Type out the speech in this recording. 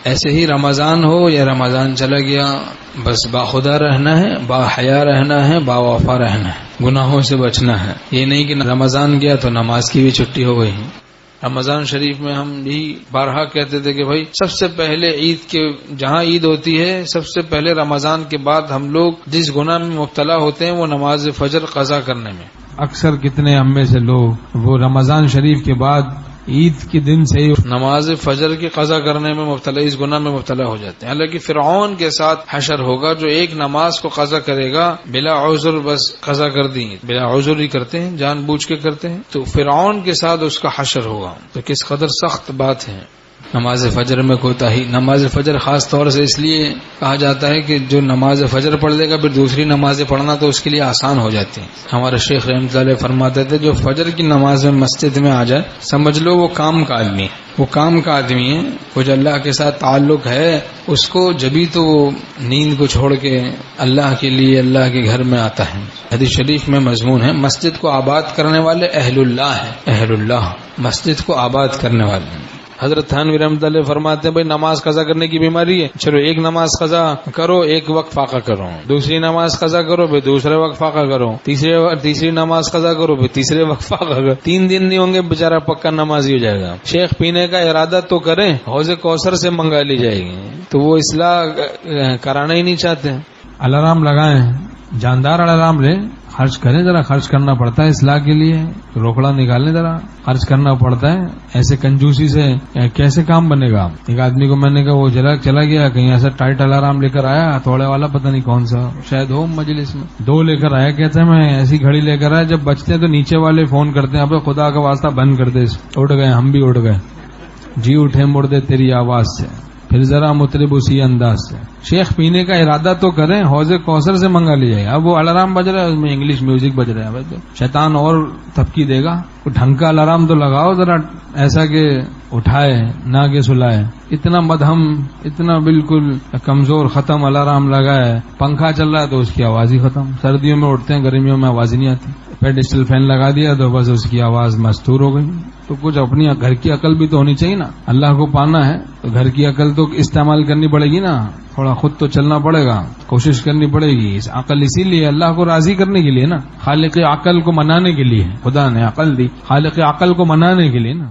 ایسے ہی رمضان ہو یا رمضان چلا گیا، بس باخدا رہنا ہے، با حیا رہنا ہے، با وفا رہنا ہے، گناہوں سے بچنا ہے۔ یہ نہیں کہ رمضان گیا تو نماز کی بھی چھٹی ہو گئی۔ رمضان شریف میں ہم بھی بارہا کہتے تھے کہ بھائی سب سے پہلے عید کے جہاں عید ہوتی ہے، سب سے پہلے رمضان کے بعد ہم لوگ جس گناہ میں مبتلا ہوتے ہیں وہ نماز فجر قضا کرنے میں۔ اکثر کتنے ہم میں سے لوگ وہ رمضان شریف کے بعد عید کے دن سے نماز فجر کی قضا کرنے میں مبتلا، اس گناہ میں مبتلا ہو جاتے ہیں۔ حالانکہ فرعون کے ساتھ حشر ہوگا، جو ایک نماز کو قضا کرے گا بلا عذر، بس قضا کر دی، بلا عذر ہی کرتے ہیں، جان بوجھ کے کرتے ہیں، تو فرعون کے ساتھ اس کا حشر ہوگا۔ تو کس قدر سخت بات ہے نماز فجر میں کوتاہی۔ نماز فجر خاص طور سے اس لیے کہا جاتا ہے کہ جو نماز فجر پڑھ لے گا پھر دوسری نمازیں پڑھنا تو اس کے لیے آسان ہو جاتی ہیں۔ ہمارے شیخ رحمۃ اللہ علیہ فرماتے تھے جو فجر کی نماز میں مسجد میں آ جائے سمجھ لو وہ کام کا آدمی ہے، وہ کام کا آدمی ہے، وہ جو اللہ کے ساتھ تعلق ہے اس کو جبھی تو وہ نیند کو چھوڑ کے اللہ کے لیے اللہ کے گھر میں آتا ہے۔ حدیث شریف میں مضمون ہے مسجد کو آباد کرنے والے اہل اللہ ہیں، اہل اللہ مسجد کو آباد کرنے والے ہیں۔ حضرت تھانوی رحمۃ اللہ فرماتے ہیں بھائی نماز قضا کرنے کی بیماری ہے، چلو ایک نماز قضا کرو، ایک وقت فاقہ کرو، دوسری نماز قضا کرو پھر دوسرے وقت فاقہ کرو، تیسری نماز قضا کرو پھر تیسرے وقت فاقہ کرو، 3 دن نہیں ہوں گے بیچارہ پکا نمازی ہو جائے گا۔ شیخ پینے کا ارادہ تو کریں، حوض کوثر سے منگا لی جائے گی، تو وہ اصلاح کرانا ہی نہیں چاہتے۔ الارم لگائیں، جاندار الارم لیں، خرچ کریں، ذرا خرچ کرنا پڑتا ہے اصلاح کے لیے، روکڑا نکالنے ذرا خرچ کرنا پڑتا ہے۔ ایسے کنجوسی سے کیسے کام بنے گا؟ ایک آدمی کو میں نے کہا وہ چلا گیا کہیں ایسا ٹائٹ الارم لے کر آیا، تھوڑے والا پتہ نہیں کون سا، شاید ہو مجلس میں 2 لے کر آیا، کہتا ہے میں ایسی گھڑی لے کر آیا، جب بچتے ہیں تو نیچے والے فون کرتے ہیں اب خدا کا واسطہ بند کر دے۔ اٹھ گئے، ہم بھی اٹھ گئے، جی اٹھے مردے تیری آواز سے، پھر ذرا مطرب اسی انداز سے۔ شیخ پینے کا ارادہ تو کریں، حوض کوثر سے منگا لی جائے۔ اب وہ الارم بج رہا ہے، اس میں انگلش میوزک بج رہا ہے، شیطان اور تھپکی دے گا۔ ڈھنگ کا الارم تو لگاؤ ذرا، ایسا کہ اٹھائے نہ کہ سلائے۔ اتنا مدھم، اتنا بالکل کمزور ختم الارم لگائے، پنکھا چل رہا ہے تو اس کی آواز ہی ختم۔ سردیوں میں اٹھتے ہیں، گرمیوں میں آواز ہی نہیں آتی۔ پیڈسٹل فین لگا دیا تو بس اس کی آواز مستور ہو گئی۔ تو کچھ اپنی گھر کی عقل بھی تو ہونی چاہیے نا، اللہ کو پانا ہے تو گھر کی عقل تو استعمال کرنی پڑے گی نا، تھوڑا خود تو چلنا پڑے گا، کوشش کرنی پڑے گی۔ اس عقل اسی لیے اللہ کو راضی کرنے کے لیے نا، خالق عقل کو منانے کے لیے خدا نے عقل دی، خالق عقل کو منانے کے لیے نا۔